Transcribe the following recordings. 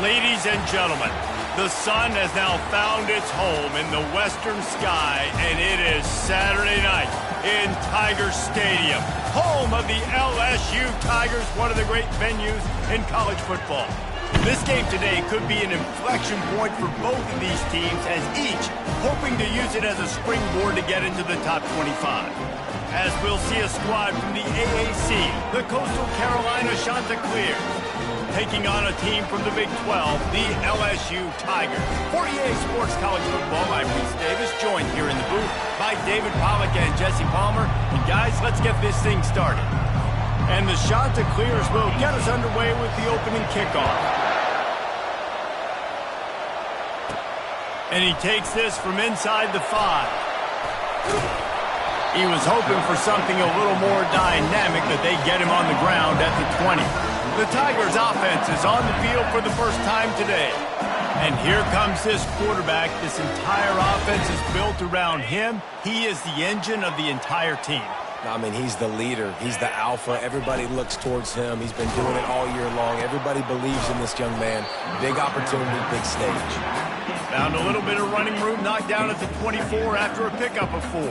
Ladies and gentlemen, the sun has now found its home in the western sky, and it is Saturday night in Tiger Stadium, home of the LSU Tigers, one of the great venues in college football. This game today could be an inflection point for both of these teams, as each hoping to use it as a springboard to get into the top 25. As we'll see a squad from the AAC, the Coastal Carolina Chanticleers, taking on a team from the Big 12, the LSU Tigers. For EA Sports College Football, I'm Reese Davis, joined here in the booth by David Pollack and Jesse Palmer. And guys, let's get this thing started. And the Chanticleers will get us underway with the opening kickoff. And he takes this from inside the 5. He was hoping for something a little more dynamic, that they get him on the ground at the 20. The Tigers offense is on the field for the first time today. And here comes this quarterback. This entire offense is built around him. He is the engine of the entire team. I mean, he's the leader. He's the alpha. Everybody looks towards him. He's been doing it all year long. Everybody believes in this young man. Big opportunity, big stage. Found a little bit of running room, knocked down at the 24 after a pickup of 4.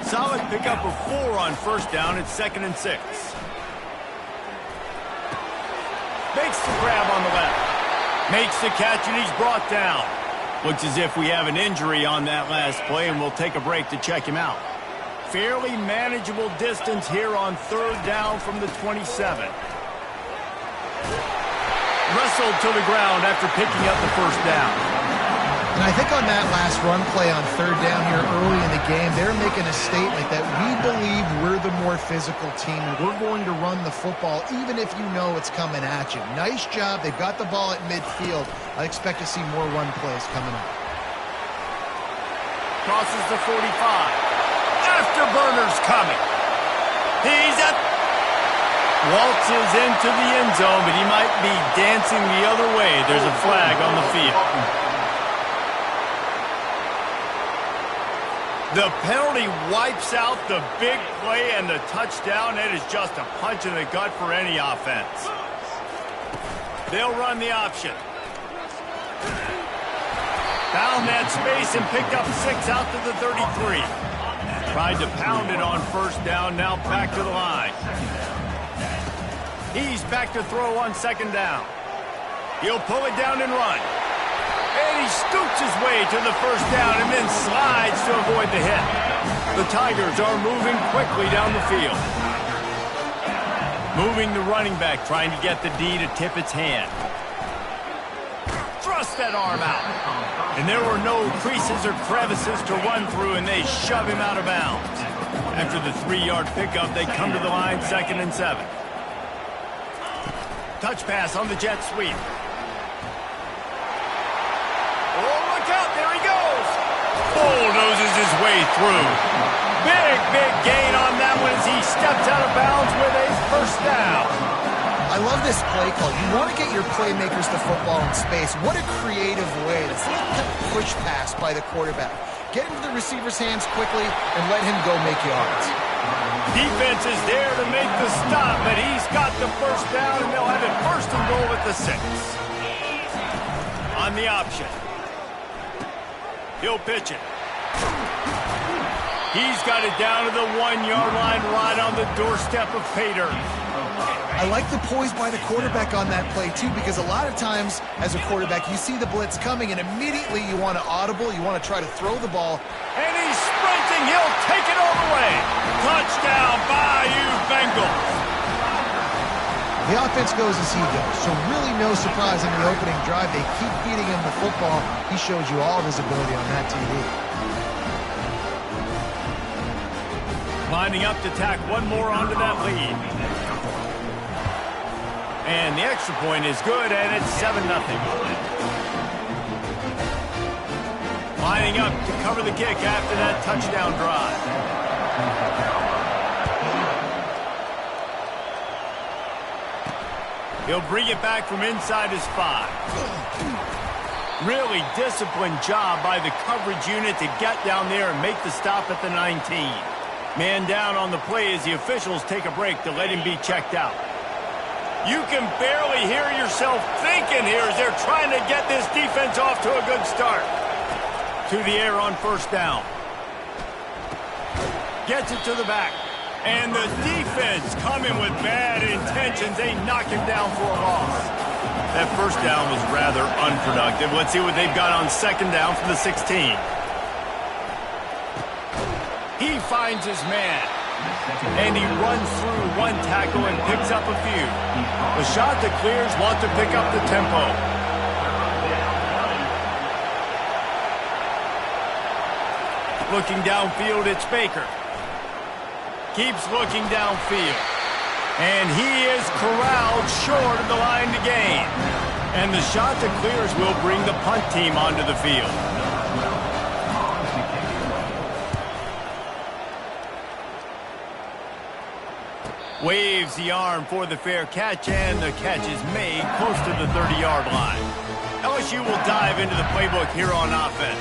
Solid pickup of 4 on first down. It's 2nd and 6. Makes the grab on the left. Makes the catch, and he's brought down. Looks as if we have an injury on that last play, and we'll take a break to check him out. Fairly manageable distance here on 3rd down from the 27. Wrestled to the ground after picking up the first down. And I think on that last run play on 3rd down here early in the game, they're making a statement that we believe we're the more physical team, and we're going to run the football even if you know it's coming at you. Nice job. They've got the ball at midfield. I expect to see more run plays coming up. Crosses the 45. Afterburner's coming. He's up. Waltzes into the end zone, but he might be dancing the other way. There's a flag on the field. The penalty wipes out the big play and the touchdown. It is just a punch in the gut for any offense. They'll run the option. Found that space and picked up 6 out to the 33. Tried to pound it on first down, now back to the line. He's back to throw on 2nd down. He'll pull it down and run. And he scoots his way to the first down and then slides to avoid the hit. The Tigers are moving quickly down the field. Moving the running back, trying to get the D to tip its hand. Thrust that arm out. And there were no creases or crevices to run through, and they shove him out of bounds. After the 3-yard pickup, they come to the line, 2nd and 7. Touch pass on the jet sweep. Bulldozes his way through. Big gain on that one as he steps out of bounds with a first down. I love this play call. You want to get your playmakers the football in space. What a creative way. It's like a push pass by the quarterback. Get into the receiver's hands quickly and let him go make yards. Defense is there to make the stop, but he's got the first down, and they'll have it 1st and goal at the 6. On the option. He'll pitch it. He's got it down to the 1-yard line, right on the doorstep of pay dirt. I like the poise by the quarterback on that play, too, because a lot of times, as a quarterback, you see the blitz coming, and immediately you want to audible, you want to try to throw the ball. And he's sprinting. He'll take it all the way. Touchdown, Bayou Bengals. The offense goes as he goes, so really no surprise in the opening drive. They keep feeding him the football. He shows you all of his ability on that TV. Lining up to tack one more onto that lead. And the extra point is good, and it's 7-0. Lining up to cover the kick after that touchdown drive. He'll bring it back from inside his 5. Really disciplined job by the coverage unit to get down there and make the stop at the 19. Man down on the play as the officials take a break to let him be checked out. You can barely hear yourself thinking here as they're trying to get this defense off to a good start. To the air on first down. Gets it to the back. And the defense coming with bad intentions. They knock him down for a loss. That first down was rather unproductive. Let's see what they've got on second down from the 16. He finds his man. And he runs through one tackle and picks up a few. The shot that clears wants to pick up the tempo. Looking downfield, it's Baker. Keeps looking downfield. And he is corralled short of the line to gain. And the shot that clears will bring the punt team onto the field. Waves the arm for the fair catch, and the catch is made close to the 30-yard line. LSU will dive into the playbook here on offense.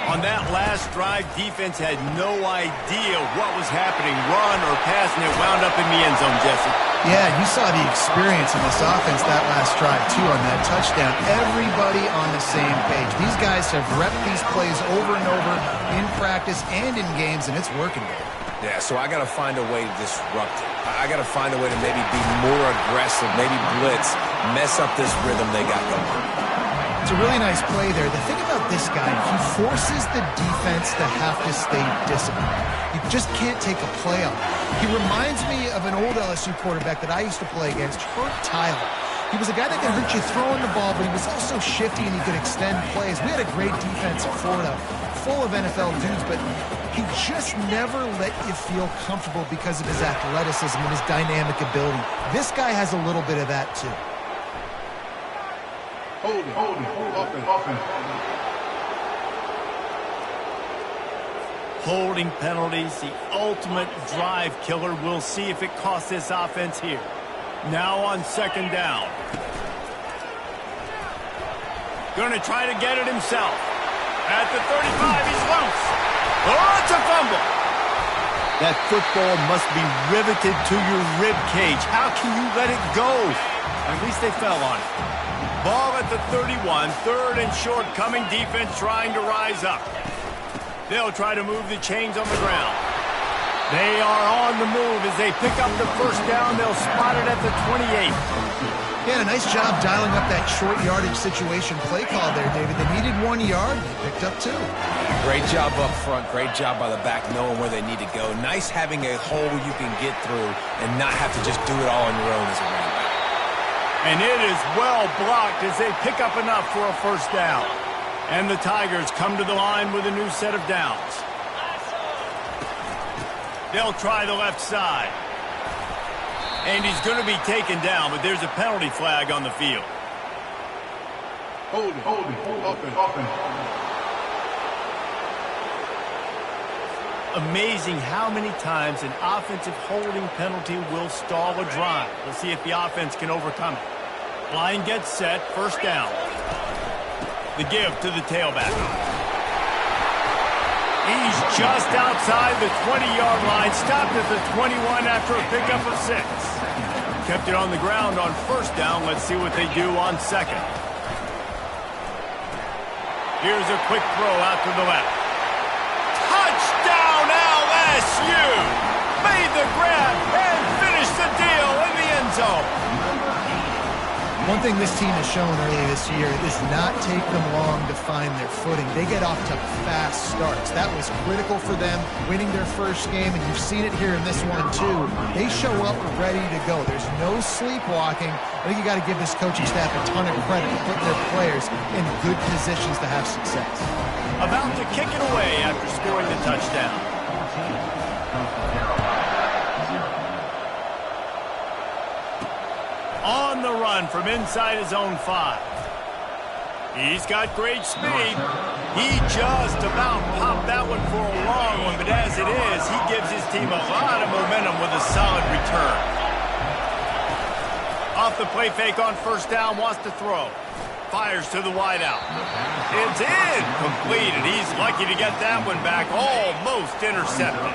On that last drive, defense had no idea what was happening, run or pass, and it wound up in the end zone, Jesse. Yeah, you saw the experience in this offense that last drive, too, on that touchdown. Everybody on the same page. These guys have repped these plays over and over in practice and in games, and it's working. Yeah, so I got to find a way to disrupt it. I got to find a way to maybe be more aggressive, maybe blitz, mess up this rhythm they got going. It's a really nice play there. The thing about this guy, he forces the defense to have to stay disciplined. You just can't take a play on him. He reminds me of an old LSU quarterback that I used to play against, Herb Tyler. He was a guy that could hurt you throwing the ball, but he was also shifty and he could extend plays. We had a great defense at Florida, full of NFL dudes, but he just never let you feel comfortable because of his athleticism and his dynamic ability. This guy has a little bit of that, too. Holding penalties, the ultimate drive killer. We'll see if it costs this offense here. Now on second down. Going to try to get it himself. At the 35, he's loose. Oh, it's a fumble. That football must be riveted to your rib cage. How can you let it go? At least they fell on it. Ball at the 31, third and short, coming defense trying to rise up. They'll try to move the chains on the ground. They are on the move as they pick up the first down. They'll spot it at the 28. Yeah, nice job dialing up that short yardage situation play call there, David. They needed 1 yard. They picked up 2. Great job up front. Great job by the back knowing where they need to go. Nice having a hole you can get through and not have to just do it all on your own as a running back. And it is well blocked as they pick up enough for a first down. And the Tigers come to the line with a new set of downs. They'll try the left side. And he's going to be taken down, but there's a penalty flag on the field. Hold it, open. Amazing how many times an offensive holding penalty will stall a drive. We'll see if the offense can overcome it. Line gets set, first down. The give to the tailback. He's just outside the 20-yard line, stopped at the 21 after a pickup of 6. Kept it on the ground on first down. Let's see what they do on second. Here's a quick throw out to the left. Touchdown LSU! Made the grab and finished the deal in the end zone. One thing this team has shown early this year is not take them long to find their footing. They get off to fast starts. That was critical for them, winning their first game, and you've seen it here in this one too. They show up ready to go. There's no sleepwalking. I think you got to give this coaching staff a ton of credit for putting their players in good positions to have success. About to kick it away after scoring the touchdown. On the run from inside his own 5. He's got great speed. He just about popped that one for a long one, but as it is, he gives his team a lot of momentum with a solid return. Off the play fake on first down, wants to throw. Fires to the wideout. It's incomplete, and he's lucky to get that one back, almost intercepted.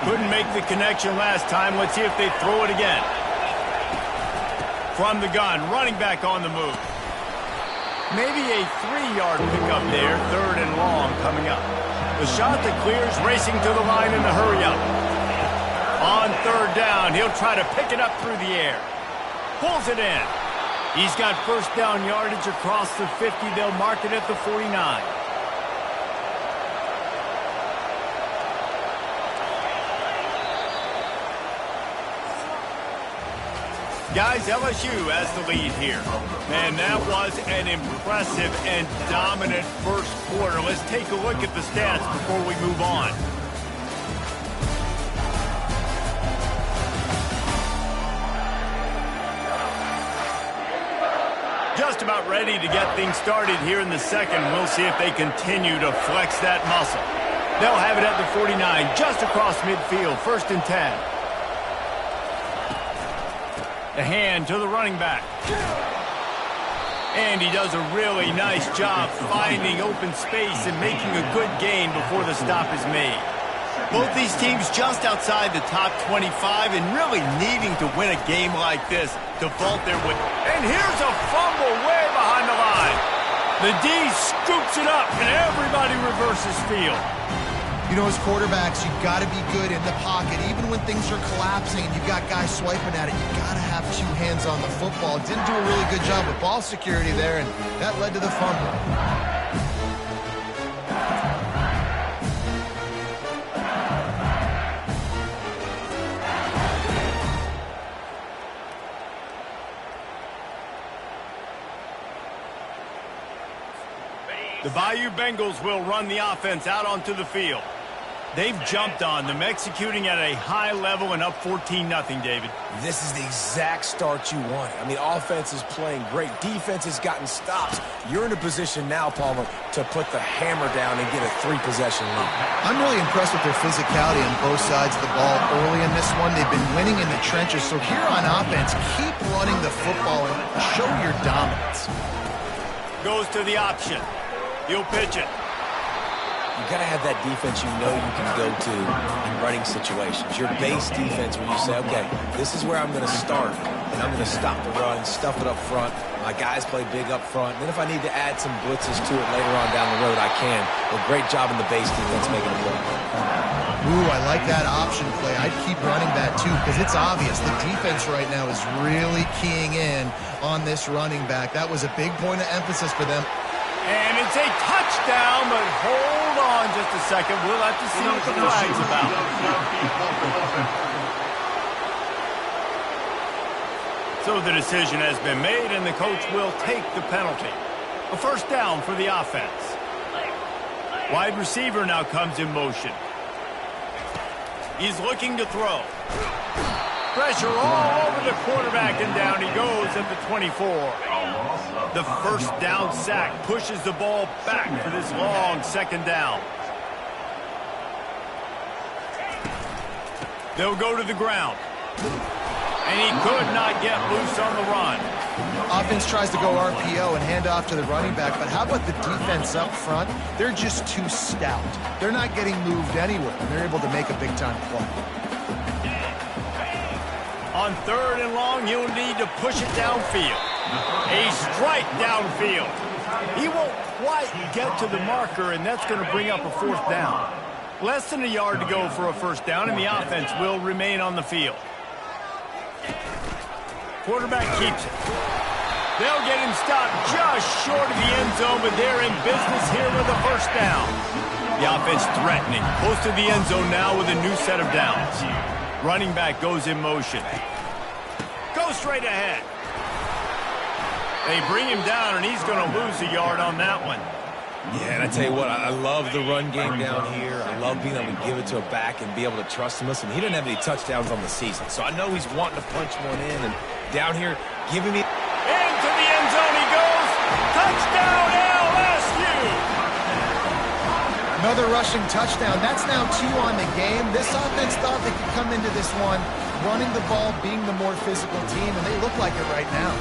Couldn't make the connection last time. Let's see if they throw it again. From the gun, running back on the move. Maybe a 3-yard pickup there, 3rd and long coming up. The shot that clears, racing to the line in the hurry-up. On 3rd down, he'll try to pick it up through the air. Pulls it in. He's got first down yardage across the 50. They'll mark it at the 49. Guys, LSU has the lead here. Man, that was an impressive and dominant first quarter. Let's take a look at the stats before we move on. Just about ready to get things started here in the second. We'll see if they continue to flex that muscle. They'll have it at the 49, just across midfield, 1st and 10. The hand to the running back. And he does a really nice job finding open space and making a good gain before the stop is made. Both these teams just outside the top 25 and really needing to win a game like this to vault their way. And here's a fumble way behind the line. The D scoops it up and everybody reverses field. You know, as quarterbacks, you've got to be good in the pocket. Even when things are collapsing and you've got guys swiping at it, you've got to have 2 hands on the football. Didn't do a really good job with ball security there, and that led to the fumble. The Bayou Bengals will run the offense out onto the field. They've jumped on them, executing at a high level and up 14-0, David. This is the exact start you wanted. I mean, offense is playing great. Defense has gotten stops. You're in a position now, Palmer, to put the hammer down and get a 3-possession lead. I'm really impressed with their physicality on both sides of the ball early in this one. They've been winning in the trenches. So here on offense, keep running the football and show your dominance. Goes to the option. He'll pitch it. You got to have that defense you know you can go to in running situations. Your base defense where you say, okay, this is where I'm going to start, and I'm going to stop the run, stuff it up front. My guys play big up front. And then if I need to add some blitzes to it later on down the road, I can. But great job in the base defense making a play. Ooh, I like that option play. I'd keep running that too because it's obvious the defense right now is really keying in on this running back. That was a big point of emphasis for them. And it's a touchdown, but hold on just a second. We'll have to see what the flag's about. So the decision has been made, and the coach will take the penalty. A 1st down for the offense. Wide receiver now comes in motion. He's looking to throw. Pressure all over the quarterback, and down he goes at the 24. The 1st down sack pushes the ball back for this long 2nd down. They'll go to the ground. And he could not get loose on the run. Offense tries to go RPO and hand off to the running back, but how about the defense up front? They're just too stout. They're not getting moved anywhere, and they're able to make a big-time play. On 3rd and long, he'll need to push it downfield. A strike downfield. He won't quite get to the marker, and that's going to bring up a 4th down. Less than a yard to go for a 1st down, and the offense will remain on the field. Quarterback keeps it. They'll get him stopped just short of the end zone, but they're in business here with a 1st down. The offense threatening, close to the end zone now with a new set of downs. Running back goes in motion. Go straight ahead. They bring him down, and he's going to lose a yard on that one. Yeah, and I tell you what, I love the run game down here. I love being able to give it to a back and be able to trust him. Listen, he didn't have any touchdowns on the season, so I know he's wanting to punch one in. And down here, giving me... Into the end zone he goes. Touchdown, LSU! Another rushing touchdown. That's now 2 on the game. This offense thought they could come into this one running the ball, being the more physical team, and they look like it right now.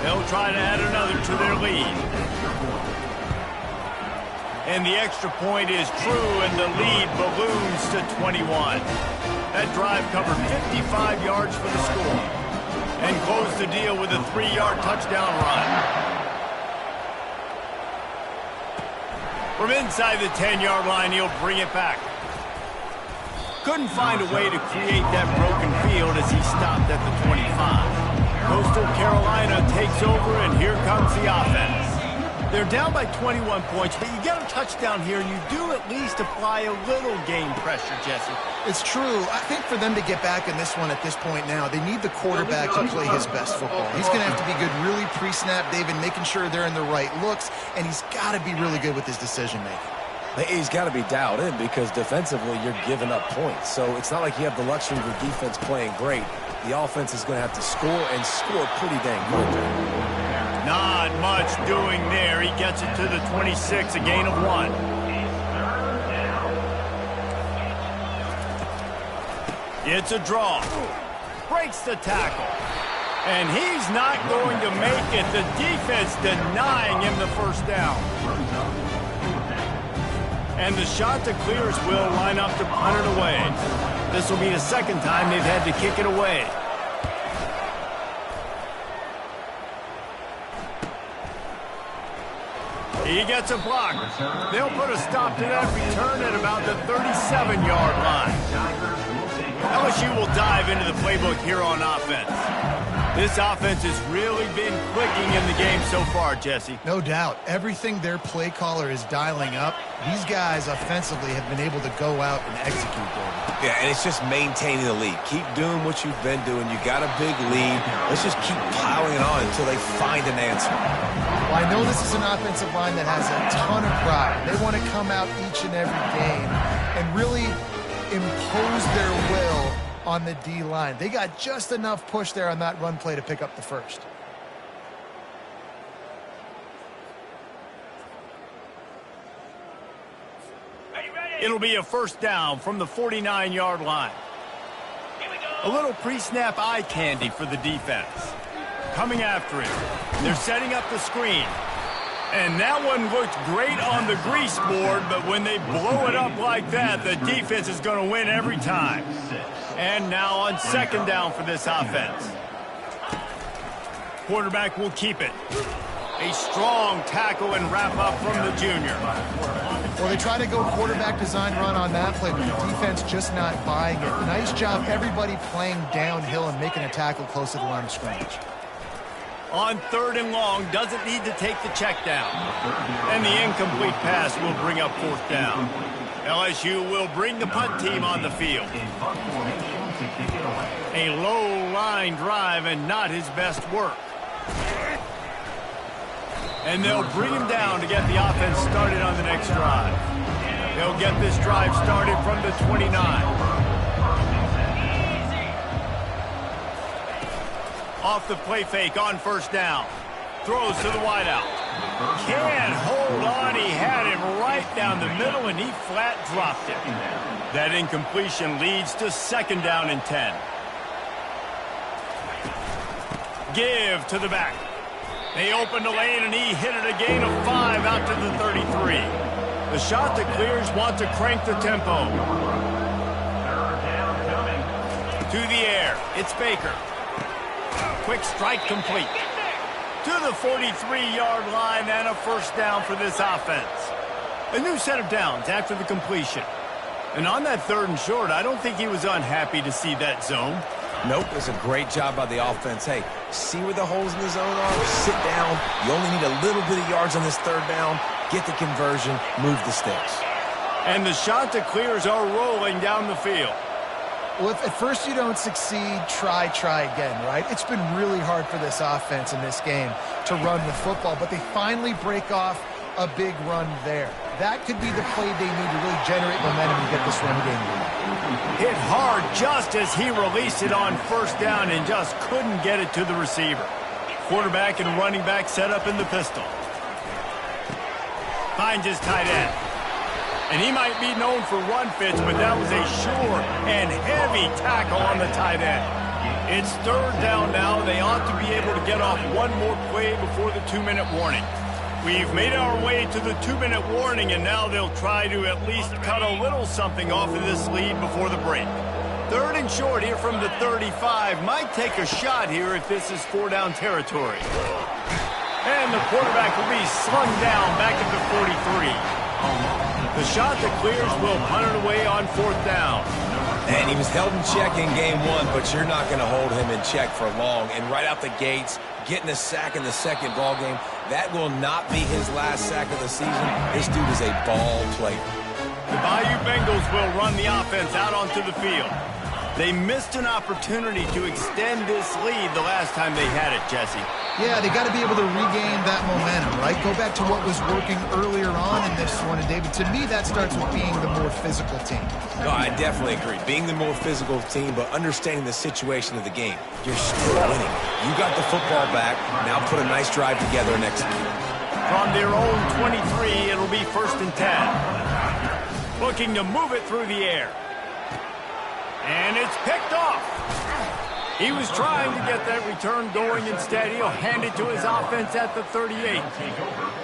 They'll try to add another to their lead. And the extra point is true, and the lead balloons to 21. That drive covered 55 yards for the score. and close the deal with a 3-yard touchdown run. From inside the 10-yard line, he'll bring it back. Couldn't find a way to create that broken field as he stopped at the 25. Coastal Carolina takes over, and here comes the offense. They're down by 21 points, but you get a touchdown here, and you do at least apply a little game pressure, Jesse. It's true. I think for them to get back in this one at this point now, they need the quarterback to play his best football. He's going to have to be good really pre-snap, David, making sure they're in the right looks, and he's got to be really good with his decision-making. He's got to be dialed in because defensively you're giving up points. So it's not like you have the luxury of the defense playing great. The offense is going to have to score and score pretty dang good. Not much doing there. He gets it to the 26, a gain of 1. It's a draw. Breaks the tackle. And he's not going to make it. The defense denying him the first down. And the shot to clears will line up to punt it away. This will be the second time they've had to kick it away. He gets a block. They'll put a stop to that return at about the 37-yard line. LSU will dive into the playbook here on offense. This offense has really been clicking in the game so far, Jesse. No doubt. Everything their play caller is dialing up, these guys offensively have been able to go out and execute, David. Yeah, and it's just maintaining the lead. Keep doing what you've been doing. You got a big lead. Let's just keep piling it on until they find an answer. Well, I know this is an offensive line that has a ton of pride. They want to come out each and every game and really impose their will on the D-line. They got just enough push there on that run play to pick up the first. It'll be a first down from the 49-yard line. A little pre-snap eye candy for the defense. Coming after it. They're setting up the screen. And that one looked great on the grease board, but when they blow it up like that, the defense is going to win every time. And now on second down for this offense. Quarterback will keep it. A strong tackle and wrap up from the junior. Well, they try to go quarterback design run on that play, but the defense just not buying it. Nice job, everybody playing downhill and making a tackle close to the line of scrimmage. On third and long, doesn't need to take the check down. And the incomplete pass will bring up fourth down. LSU will bring the punt team on the field. A low line drive and not his best work. And they'll bring him down to get the offense started on the next drive. They'll get this drive started from the 29. Off the play fake on first down. Throws to the wideout. Can't hold on. He had him right down the middle, and he flat dropped it. That incompletion leads to second down and 10. Give to the back. They opened a lane, and he hit it a gain of 5 out to the 33. The shot that clears wants to crank the tempo. To the air. It's Baker. Quick strike complete. To the 43-yard line and a first down for this offense. A new set of downs after the completion. And on that third and short, I don't think he was unhappy to see that zone. Nope, it's a great job by the offense. Hey, see where the holes in the zone are? Sit down. You only need a little bit of yards on this third down. Get the conversion. Move the sticks. And the shot to clears are rolling down the field. Well, if at first you don't succeed, try again, right? It's been really hard for this offense in this game to run the football, but they finally break off a big run there. That could be the play they need to really generate momentum and get this run game going. Hit hard just as he released it on first down and just couldn't get it to the receiver. Quarterback and running back set up in the pistol. Finds his tight end. And he might be known for run fits, but that was a sure and heavy tackle on the tight end. It's third down now. They ought to be able to get off one more play before the 2-minute warning. We've made our way to the 2-minute warning, and now they'll try to at least cut a little something off of this lead before the break. Third and short here from the 35. Might take a shot here if this is 4-down territory. And the quarterback will be slung down back at the 43. The shot that clears will punt it away on 4th down. And he was held in check in game 1, but you're not going to hold him in check for long. And right out the gates, getting a sack in the second ball game, that will not be his last sack of the season. This dude is a ball player. The Bayou Bengals will run the offense out onto the field. They missed an opportunity to extend this lead the last time they had it, Jesse. Yeah, they got to be able to regain that momentum, right? Go back to what was working earlier on in this one. And, David, to me, that starts with being the more physical team. No, I definitely agree. Being the more physical team, but understanding the situation of the game. You're still winning. You got the football back. Now put a nice drive together and execute. From their own 23, it'll be 1st and 10. Looking to move it through the air. And it's picked off. He was trying to get that return going. Instead, he'll hand it to his offense at the 38.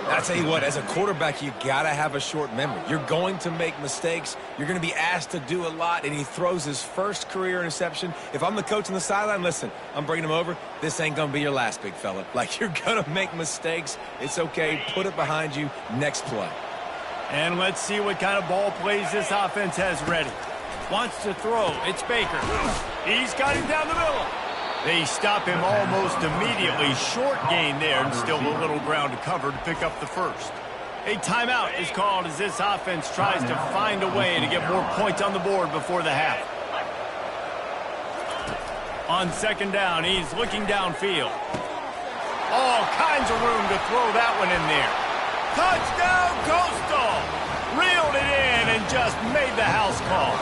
I tell you what, as a quarterback, you got to have a short memory. You're going to make mistakes. You're going to be asked to do a lot, and he throws his first career interception. If I'm the coach on the sideline, listen, I'm bringing him over. This ain't going to be your last, big fella. Like, you're going to make mistakes. It's okay. Put it behind you. Next play. And let's see what kind of ball plays this offense has ready. Wants to throw. It's Baker. He's got him down the middle. They stop him almost immediately. Short gain there, and still a little ground to cover to pick up the first. A timeout is called as this offense tries to find a way to get more points on the board before the half. On 2nd down, he's looking downfield. All kinds of room to throw that one in there. Touchdown, Coastal! Reeled it in and just made the house call.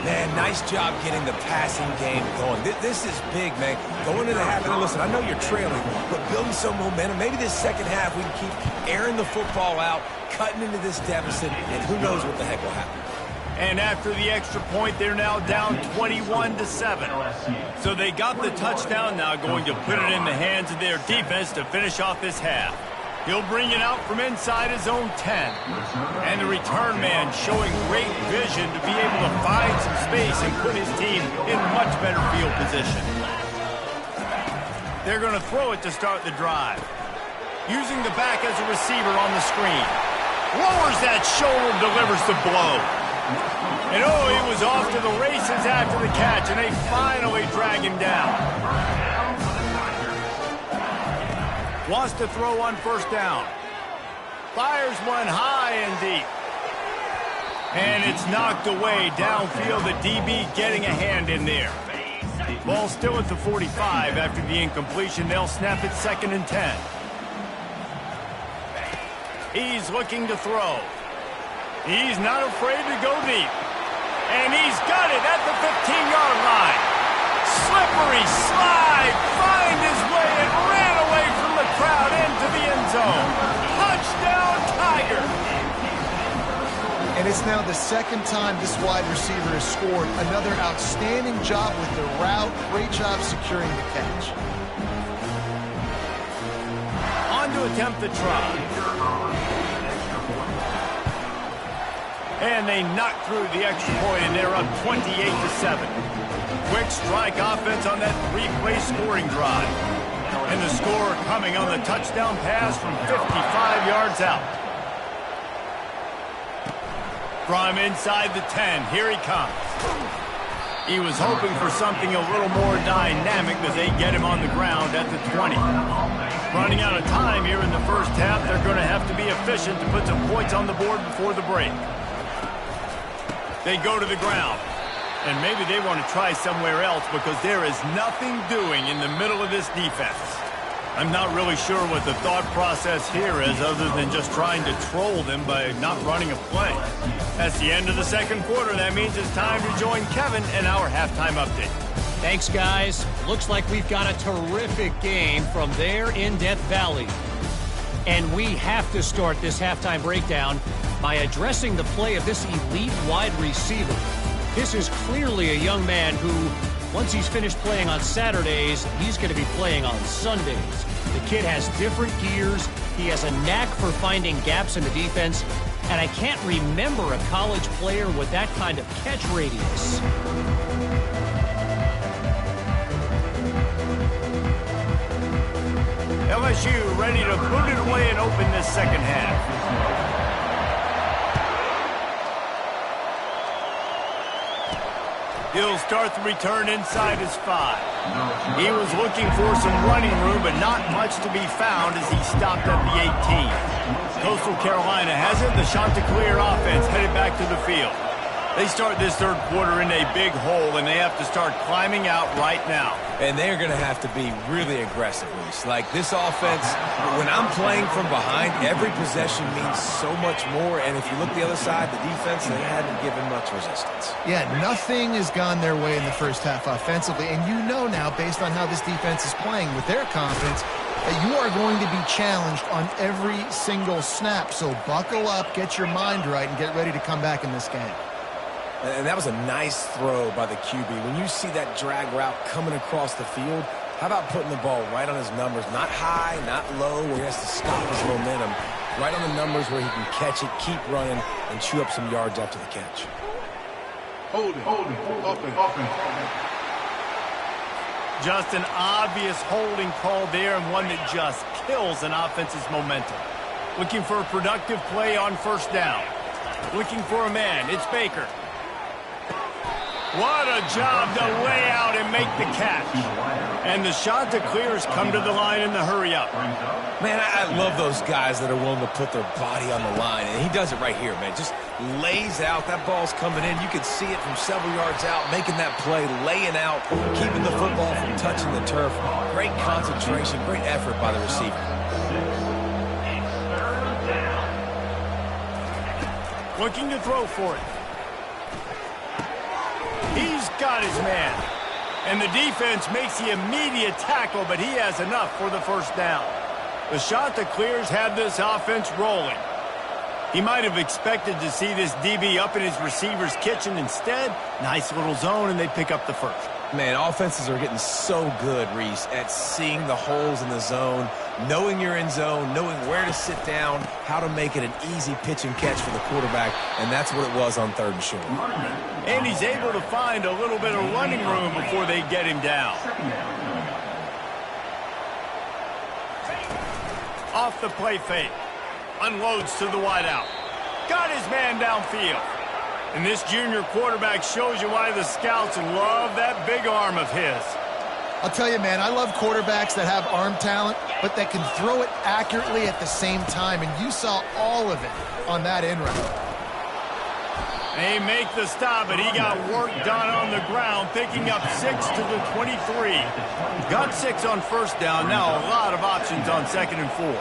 Man, nice job getting the passing game going. This is big, man. Going into the half, and listen, I know you're trailing, but building some momentum. Maybe this second half we can keep airing the football out, cutting into this deficit, and who knows what the heck will happen. And after the extra point, they're now down 21-7. So they got the touchdown, now going to put it in the hands of their defense to finish off this half. He'll bring it out from inside his own 10. And the return man showing great vision to be able to find some space and put his team in much better field position. They're going to throw it to start the drive. Using the back as a receiver on the screen. Lowers that shoulder, delivers the blow. And oh, he was off to the races after the catch, and they finally drag him down. Wants to throw on 1st down. Fires one high and deep. And it's knocked away downfield. The DB getting a hand in there. Ball still at the 45 after the incompletion. They'll snap it 2nd and 10. He's looking to throw. He's not afraid to go deep. And he's got it at the 15-yard line. Slippery slide. Find his way and ran away from the crowd into the end zone. Touchdown, Tiger. And it's now the 2nd time this wide receiver has scored. Another outstanding job with the route. Great job securing the catch. On to attempt the try. And they knock through the extra point, and they're up 28-7. Quick strike offense on that 3-play scoring drive. And the score coming on the touchdown pass from 55 yards out. From inside the 10, here he comes. He was hoping for something a little more dynamic as they get him on the ground at the 20. Running out of time here in the first half, they're going to have to be efficient to put some points on the board before the break. They go to the ground. And maybe they want to try somewhere else because there is nothing doing in the middle of this defense. I'm not really sure what the thought process here is other than just trying to troll them by not running a play. That's the end of the 2nd quarter. That means it's time to join Kevin in our halftime update. Thanks, guys. Looks like we've got a terrific game from there in Death Valley. And we have to start this halftime breakdown by addressing the play of this elite wide receiver. This is clearly a young man who, once he's finished playing on Saturdays, he's going to be playing on Sundays. The kid has different gears. He has a knack for finding gaps in the defense. and I can't remember a college player with that kind of catch radius. LSU ready to put it away and open this second half. He'll start the return inside his 5. He was looking for some running room, but not much to be found as he stopped at the 18. Coastal Carolina has it. The Chanticleer offense headed back to the field. They start this third quarter in a big hole, and they have to start climbing out right now. And they're going to have to be really aggressive, Reese. Like this offense, when I'm playing from behind, every possession means so much more. And if you look the other side, the defense, they haven't given much resistance. Yeah, nothing has gone their way in the first half offensively. And you know now, based on how this defense is playing with their confidence, that you are going to be challenged on every single snap. So buckle up, get your mind right, and get ready to come back in this game. And that was a nice throw by the QB. When you see that drag route coming across the field, how about putting the ball right on his numbers? Not high, not low, where he has to stop his momentum. Right on the numbers where he can catch it, keep running, and chew up some yards after the catch. Hold it, open. Just an obvious holding call there, and one that just kills an offense's momentum. Looking for a productive play on first down. Looking for a man. It's Baker. What a job to lay out and make the catch. And the Chanticleers come to the line in the hurry-up. Man, I love those guys that are willing to put their body on the line. And he does it right here, man. Just lays out. That ball's coming in. You can see it from several yards out, making that play, laying out, keeping the football from touching the turf. Great concentration, great effort by the receiver. Looking to throw for it. He's got his man. And the defense makes the immediate tackle, but he has enough for the first down. The Chanticleers have this offense rolling. He might have expected to see this DB up in his receiver's kitchen. Instead, nice little zone, and they pick up the first. Man, offenses are getting so good, Reese, at seeing the holes in the zone, knowing you're in zone, knowing where to sit down, how to make it an easy pitch and catch for the quarterback, and that's what it was on 3rd and short. And he's able to find a little bit of running room before they get him down. Off the play fake. Unloads to the wideout. Got his man downfield. And this junior quarterback shows you why the scouts love that big arm of his. I'll tell you, man, I love quarterbacks that have arm talent, but that can throw it accurately at the same time. And you saw all of it on that in route. They make the stop, but he got work done on the ground, picking up 6 to the 23. Got 6 on first down. Now a lot of options on 2nd and 4.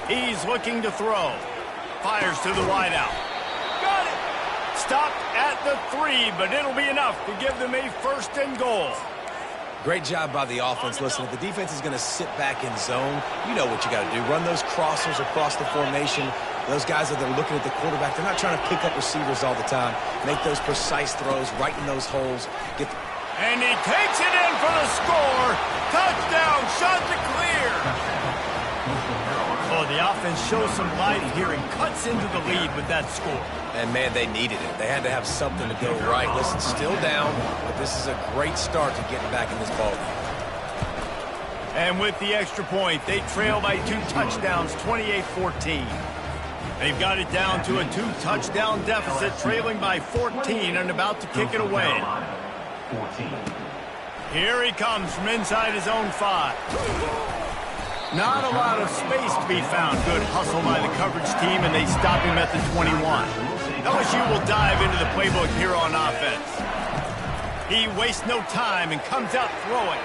He's looking to throw. Fires to the wideout. Got it. Stopped at the 3, but it'll be enough to give them a 1st and goal. Great job by the offense. Listen, if the defense is going to sit back in zone, you know what you got to do. Run those crossers across the formation. Those guys that are looking at the quarterback, they're not trying to pick up receivers all the time. Make those precise throws right in those holes. And he takes it in for the score. Touchdown, Chanticleer. Oh, the offense shows some life here and cuts into the lead with that score. And, man, they needed it. They had to have something to go right. Listen, still down, but this is a great start to getting back in this ballgame. And with the extra point, they trail by 2 touchdowns, 28-14. They've got it down to a 2-touchdown deficit, trailing by 14 and about to kick it away. Here he comes from inside his own 5. Not a lot of space to be found. Good hustle by the coverage team, and they stop him at the 21. LSU will dive into the playbook here on offense. He wastes no time and comes out throwing.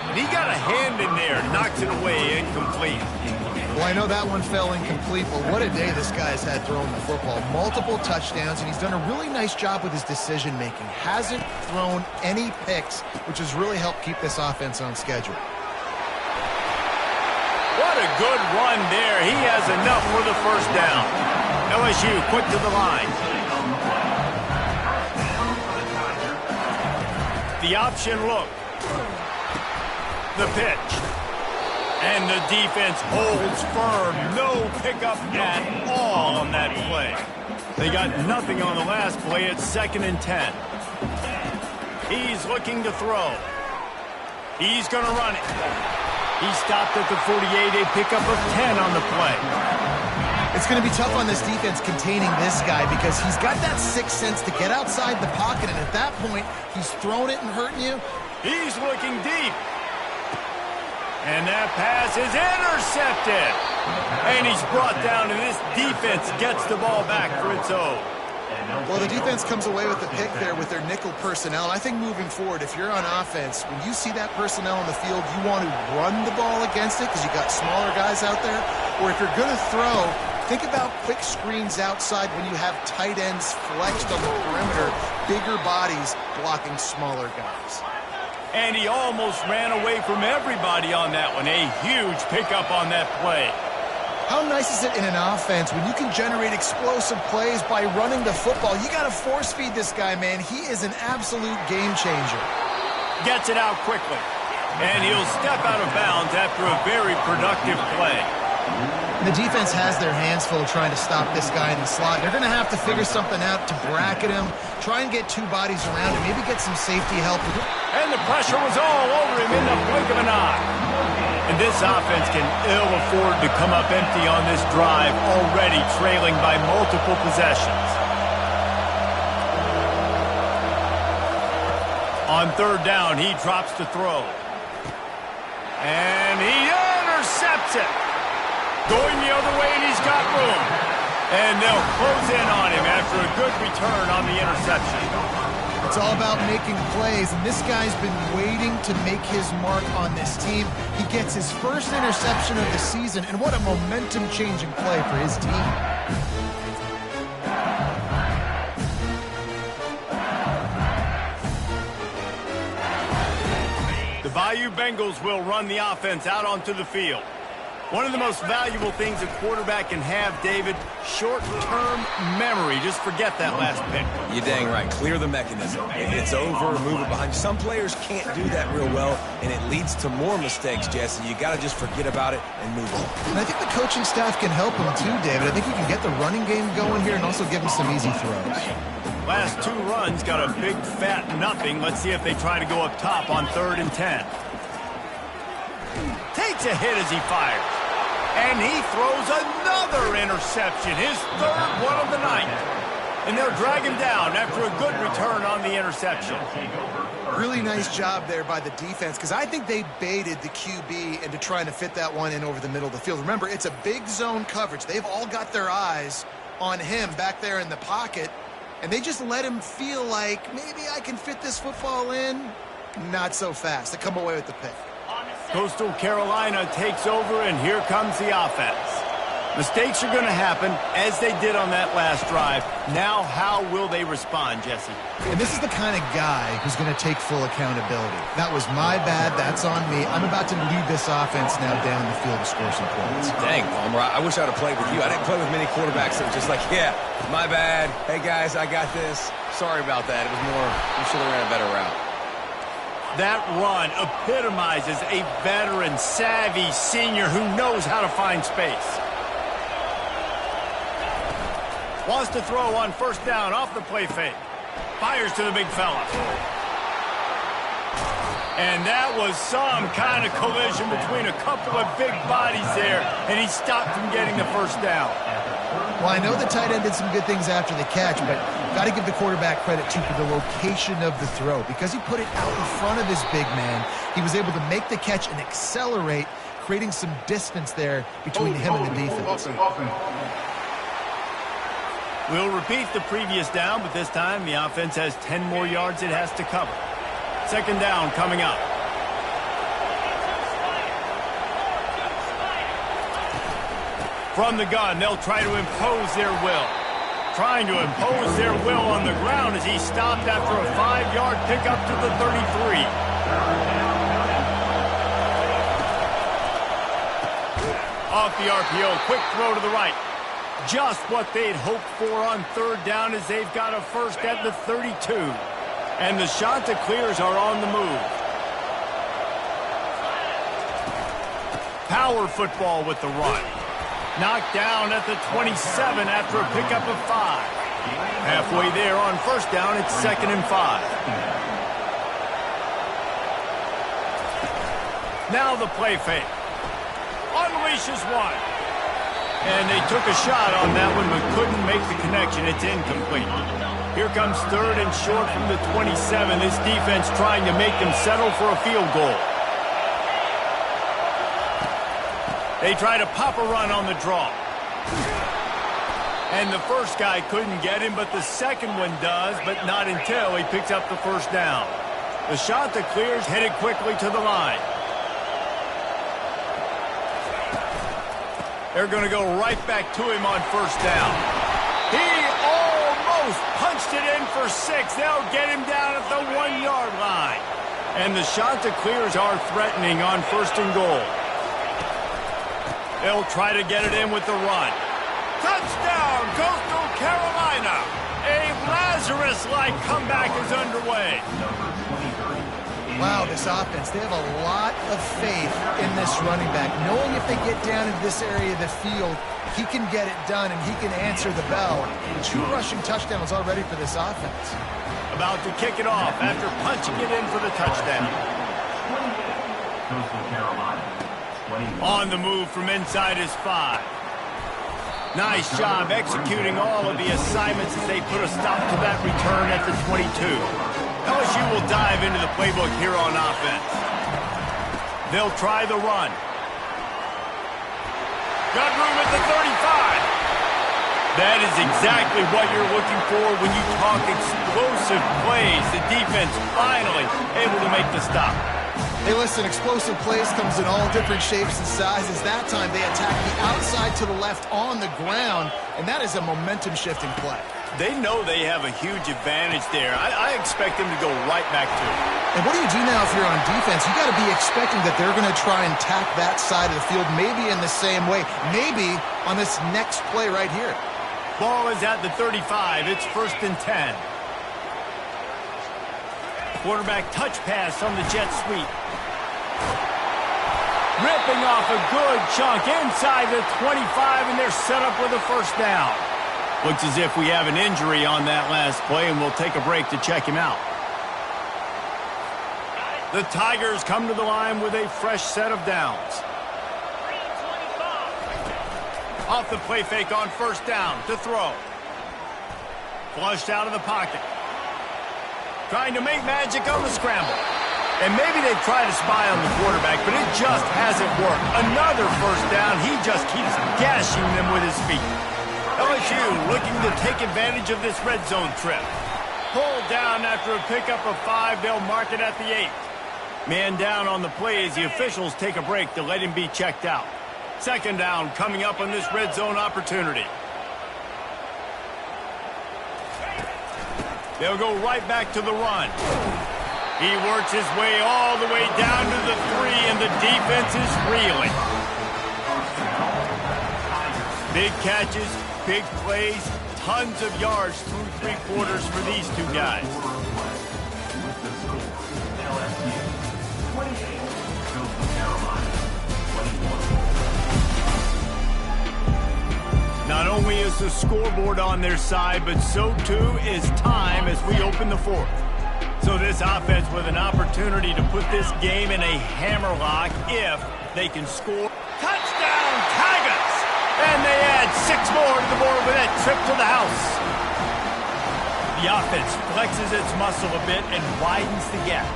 And he got a hand in there, knocks it away, incomplete. Well, I know that one fell incomplete, but what a day this guy's had throwing the football. Multiple touchdowns, and he's done a really nice job with his decision-making. Hasn't thrown any picks, which has really helped keep this offense on schedule. What a good run there. He has enough for the first down. LSU quick to the line. The option look. The pitch. And the defense holds firm. No pickup at all on that play. They got nothing on the last play. It's 2nd and 10. He's looking to throw. He's going to run it. He stopped at the 48, a pickup of 10 on the play. It's going to be tough on this defense containing this guy because he's got that sixth sense to get outside the pocket, and at that point, he's throwing it and hurting you. He's looking deep. And that pass is intercepted. And he's brought down, and this defense gets the ball back for its own. Well, the defense comes away with the pick there with their nickel personnel. I think moving forward, if you're on offense, when you see that personnel on the field, you want to run the ball against it because you got smaller guys out there. Or if you're going to throw, think about quick screens outside when you have tight ends flexed on the perimeter, bigger bodies blocking smaller guys. And he almost ran away from everybody on that one. A huge pickup on that play. How nice is it in an offense when you can generate explosive plays by running the football? You got to force feed this guy, man. He is an absolute game changer. Gets it out quickly. And he'll step out of bounds after a very productive play. The defense has their hands full trying to stop this guy in the slot. They're going to have to figure something out to bracket him, try and get two bodies around him, maybe get some safety help. And the pressure was all over him in the blink of an eye. And this offense can ill afford to come up empty on this drive, already trailing by multiple possessions. On 3rd down, he drops to throw. And he intercepts it. Going the other way, and he's got room. And they'll close in on him after a good return on the interception. It's all about making plays, and this guy's been waiting to make his mark on this team. He gets his first interception of the season, and what a momentum-changing play for his team. The Bayou Bengals will run the offense out onto the field. One of the most valuable things a quarterback can have, David, short-term memory. Just forget that last pick. You're dang right. Clear the mechanism. It's over, move it behind. Some players can't do that real well, and it leads to more mistakes, Jesse. You got to just forget about it and move on. And I think the coaching staff can help him too, David. I think he can get the running game going here and also give him some easy throws. Last 2 runs got a big fat nothing. Let's see if they try to go up top on 3rd and 10. Takes a hit as he fires. And he throws another interception, his 3rd one of the night. And they'll drag him down after a good return on the interception. Really nice job there by the defense because I think they baited the QB into trying to fit that one in over the middle of the field. Remember, it's a big zone coverage. They've all got their eyes on him back there in the pocket, and they just let him feel like maybe I can fit this football in. Not so fast. They come away with the pick. Coastal Carolina takes over, and here comes the offense. Mistakes are going to happen, as they did on that last drive. Now, how will they respond, Jesse? And this is the kind of guy who's going to take full accountability. That was my bad. That's on me. I'm about to lead this offense now down the field to score some points. Dang, Palmer, I wish I would have played with you. I didn't play with many quarterbacks that were just like, yeah, my bad. Hey, guys, I got this. Sorry about that. It was more, we should have ran a better route. That run epitomizes a veteran, savvy senior who knows how to find space. Wants to throw on 1st down off the play fake. Fires to the big fella. And that was some kind of collision between a couple of big bodies there, and he stopped from getting the 1st down. Well, I know the tight end did some good things after the catch, but got to give the quarterback credit, too, for the location of the throw. Because he put it out in front of his big man, he was able to make the catch and accelerate, creating some distance there between him and the defense. We'll repeat the previous down, but this time the offense has 10 more yards it has to cover. 2nd down coming up. From the gun, they'll try to impose their will. Trying to impose their will on the ground as he stopped after a 5-yard pickup to the 33. Off the RPO, quick throw to the right. Just what they'd hoped for on 3rd down as they've got a 1st at the 32. And the Chanticleers are on the move. Power football with the run. Knocked down at the 27 after a pickup of 5. Halfway there on first down, it's 2nd and 5. Now the play fake. Unleashes one. And they took a shot on that one but couldn't make the connection. It's incomplete. Here comes 3rd and short from the 27. This defense trying to make them settle for a field goal. They try to pop a run on the draw. And the first guy couldn't get him, but the second one does, but not until he picks up the first down. The shot that clears headed quickly to the line. They're going to go right back to him on first down. He almost punched it in for 6. They'll get him down at the 1-yard line. And the shot that clears are threatening on 1st and goal. They'll try to get it in with the run. Touchdown, Coastal Carolina! A Lazarus-like comeback is underway. Wow, this offense, they have a lot of faith in this running back, knowing if they get down into this area of the field, he can get it done and he can answer the bell. 2 rushing touchdowns already for this offense. About to kick it off after punching it in for the touchdown. On the move from inside his 5. Nice job executing all of the assignments as they put a stop to that return at the 22. LSU will dive into the playbook here on offense. They'll try the run. Got room at the 35. That is exactly what you're looking for when you talk explosive plays. The defense finally able to make the stop. Hey, listen, explosive plays comes in all different shapes and sizes. That time they attack the outside to the left on the ground, and that is a momentum-shifting play. They know they have a huge advantage there. I expect them to go right back to it. And what do you do now if you're on defense? You got to be expecting that they're going to try and tack that side of the field, maybe in the same way, maybe on this next play right here. Ball is at the 35. It's 1st and 10. Quarterback touch pass on the jet sweep. Ripping off a good chunk inside the 25, and they're set up with a first down. Looks as if we have an injury on that last play, and we'll take a break to check him out. The Tigers come to the line with a fresh set of downs. Off the play fake on first down to throw. Flushed out of the pocket. Trying to make magic on the scramble. And maybe they try to spy on the quarterback, but it just hasn't worked. Another first down. He just keeps gashing them with his feet. LSU looking to take advantage of this red zone trip. Pulled down after a pickup of 5. They'll mark it at the 8. Man down on the play as the officials take a break to let him be checked out. 2nd down coming up on this red zone opportunity. They'll go right back to the run. He works his way all the way down to the 3, and the defense is reeling. Big catches, big plays, tons of yards through 3 quarters for these 2 guys. Not only is the scoreboard on their side, but so too is time as we open the 4th. So this offense with an opportunity to put this game in a hammerlock if they can score. Touchdown, Tigers! And they add 6 more to the board with that trip to the house. The offense flexes its muscle a bit and widens the gap.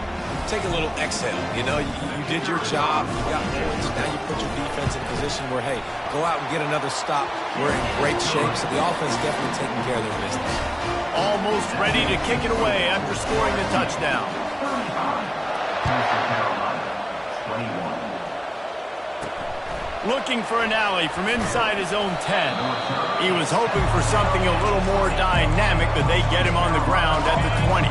Take a little exhale. You know, you did your job. You got points. Now you put your defense in position where, hey, go out and get another stop. We're in great shape, so the offense definitely taking care of their business. Almost ready to kick it away after scoring the touchdown. Looking for an alley from inside his own 10. He was hoping for something a little more dynamic, but they get him on the ground at the 20.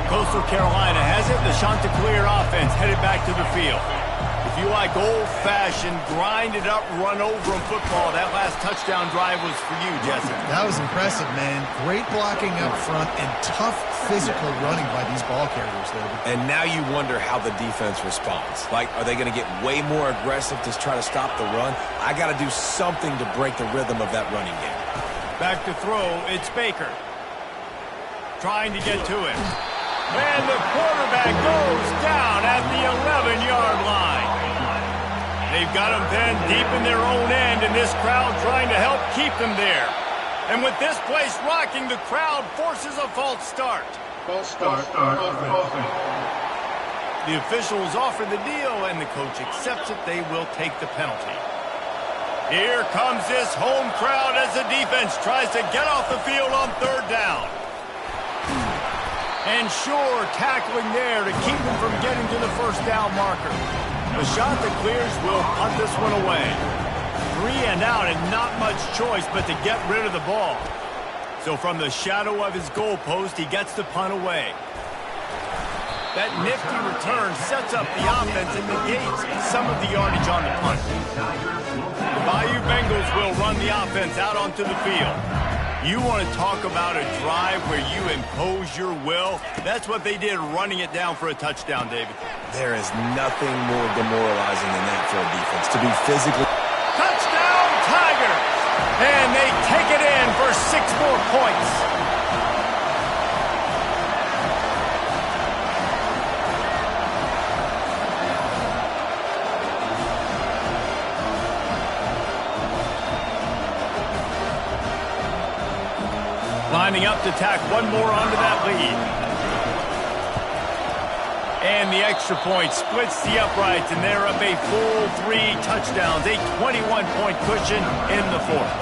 Coastal Carolina has it. The Chanticleer offense headed back to the field. The If you like old-fashioned, grind-it-up, run-over-'em football, that last touchdown drive was for you, Jesse. That was impressive, man. Great blocking up front and tough physical running by these ball carriers, David. And now you wonder how the defense responds. Like, are they going to get way more aggressive to try to stop the run? I got to do something to break the rhythm of that running game. Back to throw, it's Baker. Trying to get to him. And the quarterback goes down at the 11-yard line. They've got him then deep in their own end, and this crowd trying to help keep them there. And with this place rocking, the crowd forces a false start. False start. Offense. The officials offer the deal, and the coach accepts it. They will take the penalty. Here comes this home crowd as the defense tries to get off the field on third down. And sure, tackling there to keep them from getting to the first down marker. The shot that clears will punt this one away. 3 and out and not much choice but to get rid of the ball. So from the shadow of his goalpost, he gets the punt away. That nifty return sets up the offense and negates some of the yardage on the punt. The Bayou Bengals will run the offense out onto the field. You want to talk about a drive where you impose your will? That's what they did, running it down for a touchdown, David. There is nothing more demoralizing than that for a defense, to be physically... Touchdown, Tigers! And they take it in for 6 more points. Lining up to tack one more onto that lead. And the extra point splits the uprights, and they're up a full 3 touchdowns, a 21-point cushion in the 4th.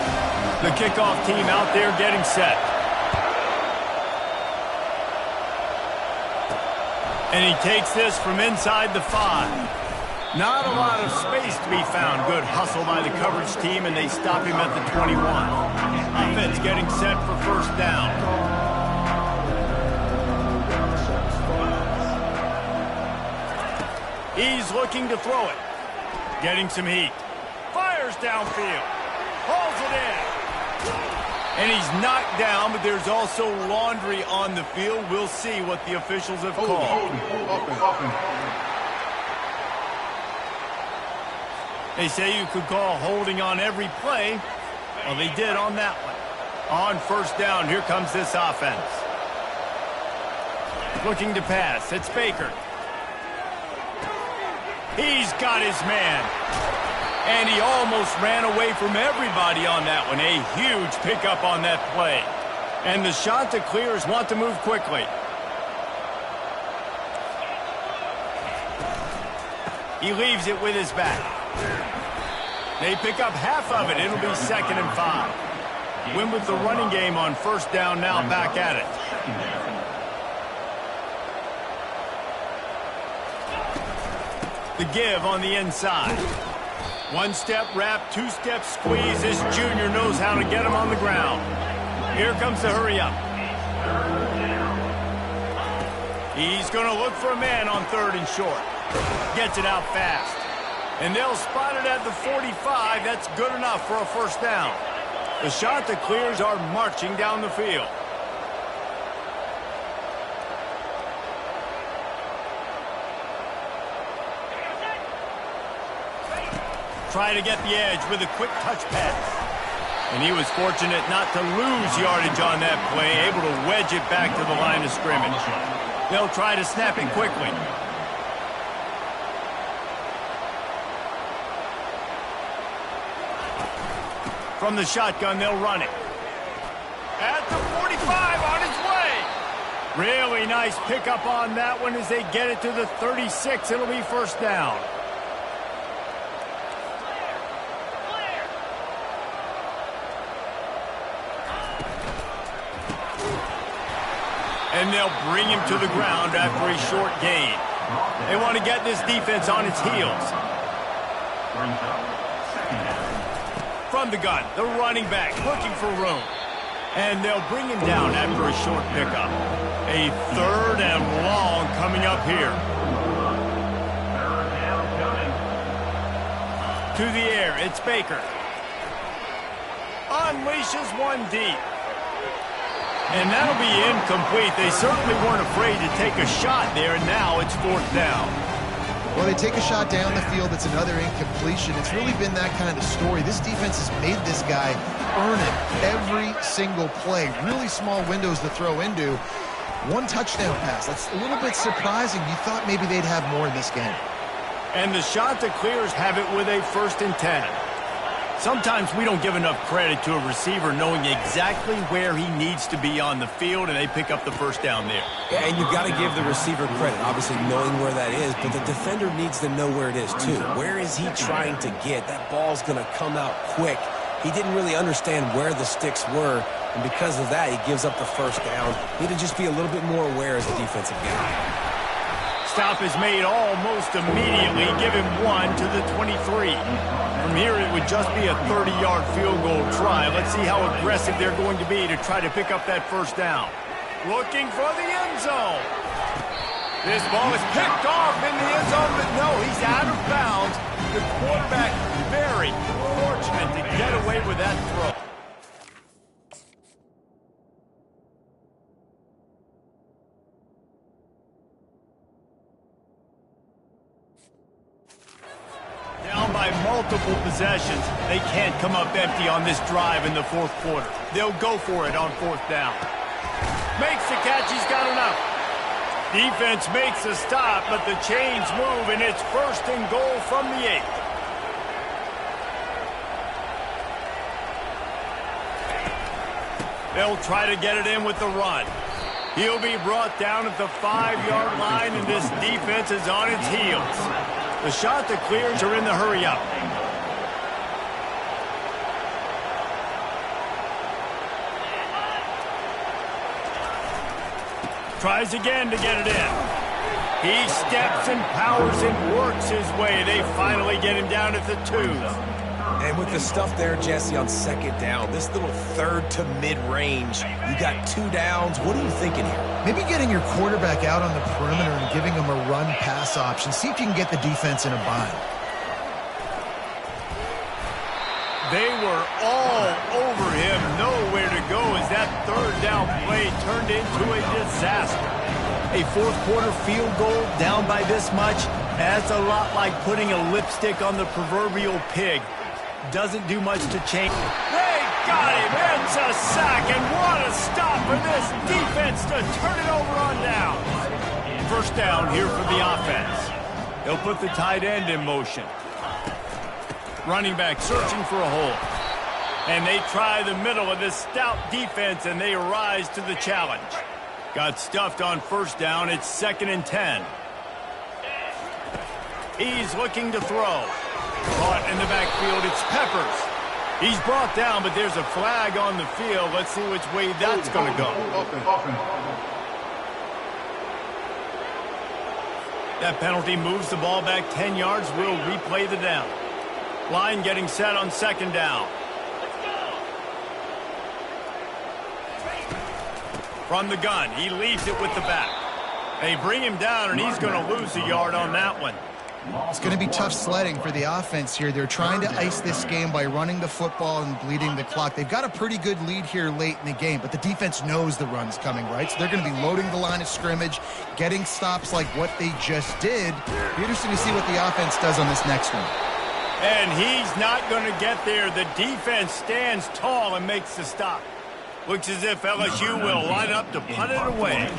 The kickoff team out there getting set. And he takes this from inside the 5. Not a lot of space to be found. Good hustle by the coverage team, and they stop him at the 21. Offense getting set for first down. He's looking to throw it. Getting some heat. Fires downfield. Hauls it in. And he's knocked down, but there's also laundry on the field. We'll see what the officials have called. They say you could call holding on every play. Well, they did on that one. On first down, here comes this offense. Looking to pass. It's Baker. He's got his man. And he almost ran away from everybody on that one. A huge pickup on that play. And the shot to clears want to move quickly. He leaves it with his back. They pick up half of it. It'll be 2nd and 5. Win with the running game on first down, now back at it. The give on the inside. 1-step wrap, 2-step squeeze. This junior knows how to get him on the ground. Here comes the hurry up. He's going to look for a man on 3rd and short. Gets it out fast. And they'll spot it at the 45. That's good enough for a first down. The shot that clears are marching down the field. Try to get the edge with a quick touch pass. And he was fortunate not to lose yardage on that play, able to wedge it back to the line of scrimmage. They'll try to snap it quickly. From the shotgun, they'll run it. At the 45, on its way. Really nice pickup on that one as they get it to the 36. It'll be first down. And they'll bring him to the ground after a short gain. They want to get this defense on its heels. From the gun, the running back looking for room. And they'll bring him down after a short pickup. A 3rd and long coming up here. To the air, it's Baker. Unleashes one deep. And that'll be incomplete. They certainly weren't afraid to take a shot there, and now it's 4th down. Well, they take a shot down the field. It's another incompletion. It's really been that kind of story. This defense has made this guy earn it every single play. Really small windows to throw into. 1 touchdown pass. That's a little bit surprising. You thought maybe they'd have more in this game. And the shot to clears have it with a 1st and 10. Sometimes we don't give enough credit to a receiver knowing exactly where he needs to be on the field, and they pick up the 1st down there. Yeah, and you've got to give the receiver credit, obviously knowing where that is, but the defender needs to know where it is too. Where is he trying to get? That ball's going to come out quick. He didn't really understand where the sticks were, and because of that, he gives up the 1st down. Need to just be a little bit more aware as a defensive guy. Stop is made almost immediately. Give him 1 to the 23. From here, it would just be a 30-yard field goal try. Let's see how aggressive they're going to be to try to pick up that 1st down. Looking for the end zone. This ball is picked off in the end zone, but no, he's out of bounds. The quarterback very fortunate to get away with that throw. Down by multiple possessions. They can't come up empty on this drive in the 4th quarter. They'll go for it on 4th down. Makes the catch. He's got enough. Defense makes a stop, but the chains move, and it's 1st and goal from the 8. They'll try to get it in with the run. He'll be brought down at the 5-yard line, and this defense is on its heels. The shot to clears are in the hurry-up. Tries again to get it in. He steps and powers and works his way. They finally get him down at the 2. And with the stuff there, Jesse, on 2nd down, this little 3rd to mid-range, you got 2 downs. What are you thinking here? Maybe getting your quarterback out on the perimeter and giving him a run-pass option. See if you can get the defense in a bind. They were all over him. Nowhere to go as that 3rd down play turned into a disaster. A 4th quarter field goal down by this much, that's a lot like putting a lipstick on the proverbial pig. Doesn't do much to change. They got him. It's a sack, and what a stop for this defense to turn it over on down. 1st down here for the offense. They'll put the tight end in motion. Running back searching for a hole. And they try the middle of this stout defense, and they rise to the challenge. Got stuffed on 1st down. It's 2nd and 10. He's looking to throw. Caught in the backfield, it's Peppers. He's brought down, but there's a flag on the field. Let's see which way that's going to go. That penalty moves the ball back 10 yards. We'll replay the down. Line getting set on 2nd down. From the gun, he leaves it with the back. They bring him down, and he's going to lose a yard on that one. It's going to be tough sledding for the offense here. They're trying to ice this game by running the football and bleeding the clock. They've got a pretty good lead here late in the game, but the defense knows the run's coming, right? So they're going to be loading the line of scrimmage, getting stops like what they just did. It'll be interesting to see what the offense does on this next one. And he's not going to get there. The defense stands tall and makes the stop. Looks as if LSU will line up to punt it away.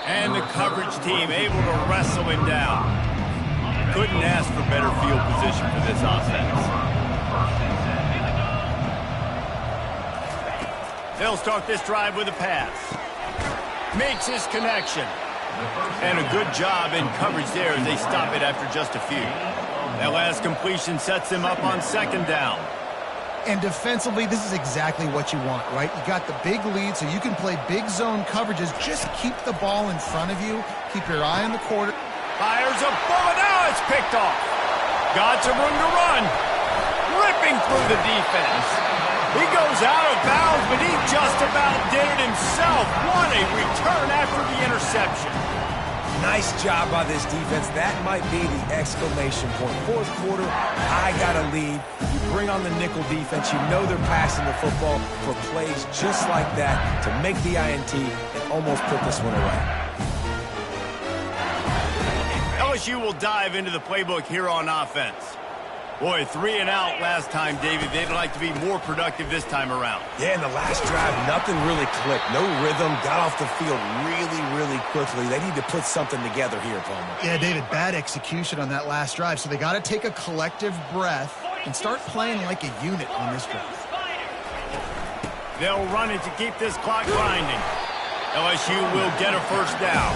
And the coverage team able to wrestle him down. Couldn't ask for better field position for this offense. They'll start this drive with a pass. Makes his connection. And a good job in coverage there as they stop it after just a few. That last completion sets him up on 2nd down. And defensively, this is exactly what you want, right? You got the big lead, so you can play big zone coverages. Just keep the ball in front of you. Keep your eye on the quarter. Fires a bullet. Now it's picked off. Got some room to run. Ripping through the defense. He goes out of bounds, but he just about did it himself. What a return after the interception. Nice job by this defense. That might be the exclamation point. Fourth quarter, I got a lead. You bring on the nickel defense. You know they're passing the football for plays just like that to make the INT and almost put this one away. LSU will dive into the playbook here on offense. Boy, 3 and out last time, David. They'd like to be more productive this time around. Yeah, in the last drive, nothing really clicked. No rhythm. Got off the field really quickly. They need to put something together here, Palmer. Yeah, David, bad execution on that last drive. So they got to take a collective breath and start playing like a unit on this drive. They'll run it to keep this clock grinding. LSU will get a first down.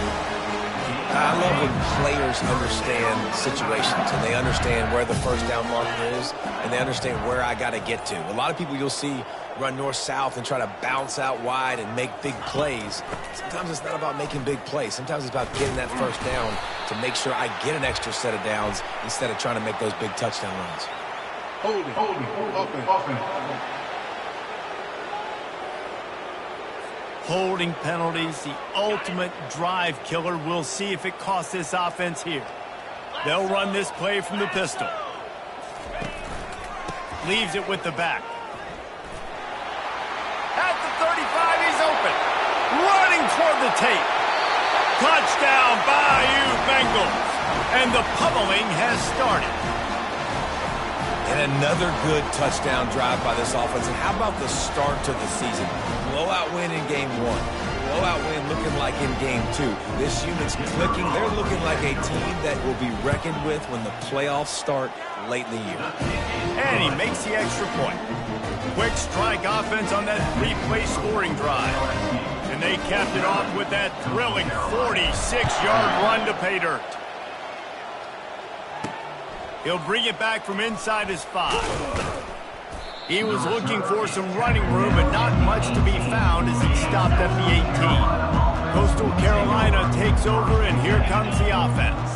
I love when players understand situations and they understand where the first down marker is and they understand where I got to get to. A lot of people you'll see run north-south and try to bounce out wide and make big plays. Sometimes it's not about making big plays. Sometimes it's about getting that first down to make sure I get an extra set of downs instead of trying to make those big touchdown runs. Holding, offense. Holding penalties, the ultimate drive killer. We'll see if it costs this offense here. They'll run this play from the pistol. Leaves it with the back. At the 35, he's open. Running toward the tape. Touchdown, Bayou Bengals. And the pummeling has started. And another good touchdown drive by this offense. And how about the start to the season? Blowout win in game 1. Blowout win looking like in game 2. This unit's clicking. They're looking like a team that will be reckoned with when the playoffs start late in the year. And he makes the extra point. Quick strike offense on that 3-play scoring drive. And they capped it off with that thrilling 46-yard run to pay dirt. He'll bring it back from inside his 5. He was looking for some running room, but not much to be found as he stopped at the 18. Coastal Carolina takes over, and here comes the offense.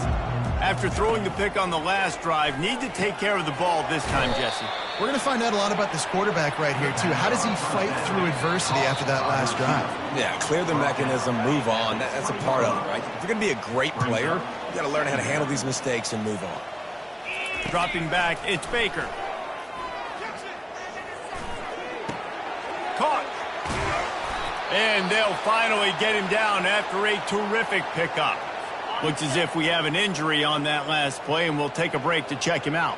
After throwing the pick on the last drive, need to take care of the ball this time, Jesse. We're going to find out a lot about this quarterback right here, too. How does he fight through adversity after that last drive? Yeah, clear the mechanism, move on. That's a part of it, right? If you're going to be a great player, you got to learn how to handle these mistakes and move on. Dropping back, it's Baker. Caught. And they'll finally get him down after a terrific pickup. Looks as if we have an injury on that last play, and we'll take a break to check him out.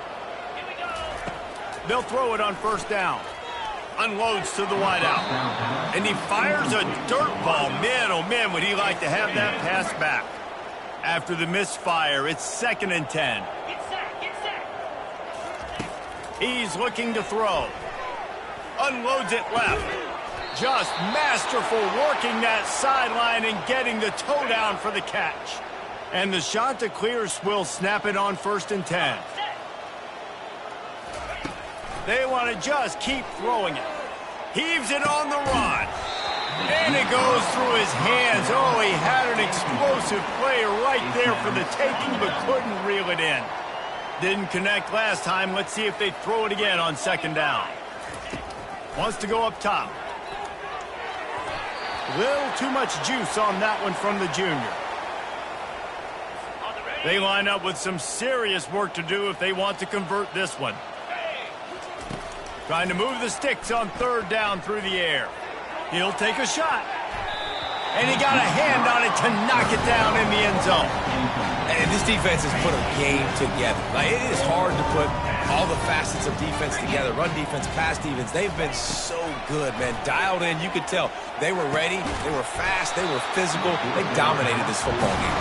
They'll throw it on first down. Unloads to the wideout. And he fires a dirt ball. Man, oh man, would he like to have that pass back. After the misfire, it's 2nd and 10. He's looking to throw. Unloads it left. Just masterful working that sideline and getting the toe down for the catch. And the shot to clear will snap it on 1st and 10. They want to just keep throwing it. Heaves it on the run. And it goes through his hands. Oh, he had an explosive play right there for the taking, but couldn't reel it in. Didn't connect last time. Let's see if they throw it again on 2nd down. Wants to go up top. Little too much juice on that one from the junior. They line up with some serious work to do if they want to convert this one. Trying to move the sticks on 3rd down through the air. He'll take a shot. And he got a hand on it to knock it down in the end zone. And this defense has put a game together. Like, it is hard to put all the facets of defense together. Run defense, pass defense. They've been so good, man. Dialed in. You could tell they were ready. They were fast. They were physical. They dominated this football game.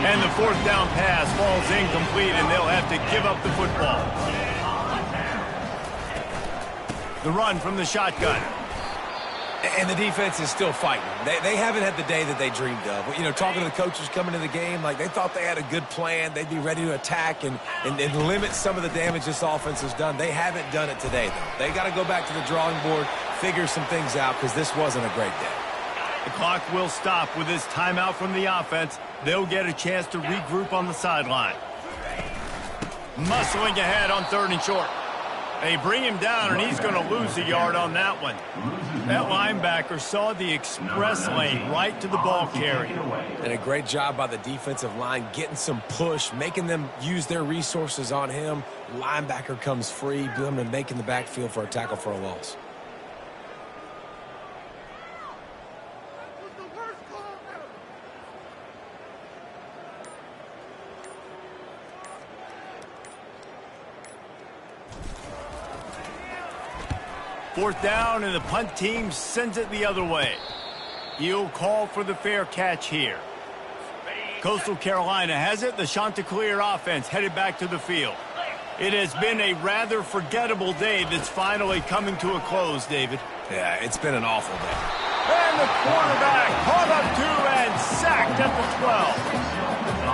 And the 4th down pass falls incomplete, and they'll have to give up the football. The run from the shotgun. And the defense is still fighting. They haven't had the day that they dreamed of. You know, talking to the coaches coming to the game, like they thought they had a good plan. They'd be ready to attack and limit some of the damage this offense has done. They haven't done it today, though. They got to go back to the drawing board, figure some things out, because this wasn't a great day. The clock will stop with this timeout from the offense. They'll get a chance to regroup on the sideline. Muscling ahead on 3rd and short. They bring him down, and he's going to lose a yard on that one. That linebacker saw the express lane right to the ball carrier. And a great job by the defensive line getting some push, making them use their resources on him. Linebacker comes free, boom, and making the backfield for a tackle for a loss. Fourth down, and the punt team sends it the other way. He'll call for the fair catch here. Coastal Carolina has it. The Chanticleer offense headed back to the field. It has been a rather forgettable day that's finally coming to a close, David. Yeah, it's been an awful day. And the quarterback caught up to and sacked at the 12.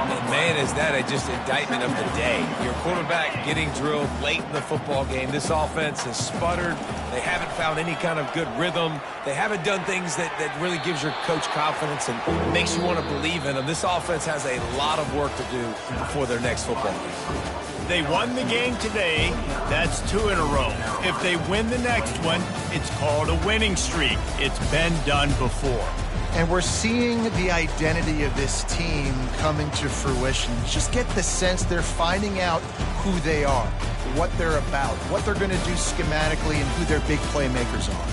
And man, is that just indictment of the day. Your quarterback getting drilled late in the football game. This offense has sputtered. They haven't found any kind of good rhythm. They haven't done things that really gives your coach confidence and makes you want to believe in them. This offense has a lot of work to do before their next football game. They won the game today. That's 2 in a row. If they win the next one, it's called a winning streak. It's been done before. And we're seeing the identity of this team coming to fruition. Just get the sense they're finding out who they are, what they're about, what they're going to do schematically, and who their big playmakers are.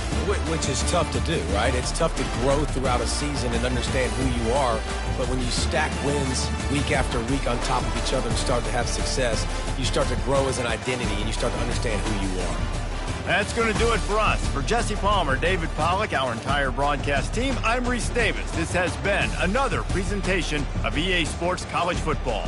Which is tough to do, right? It's tough to grow throughout a season and understand who you are. But when you stack wins week after week on top of each other and start to have success, you start to grow as an identity and you start to understand who you are. That's going to do it for us. For Jesse Palmer, David Pollack, our entire broadcast team, I'm Reese Davis. This has been another presentation of EA Sports College Football.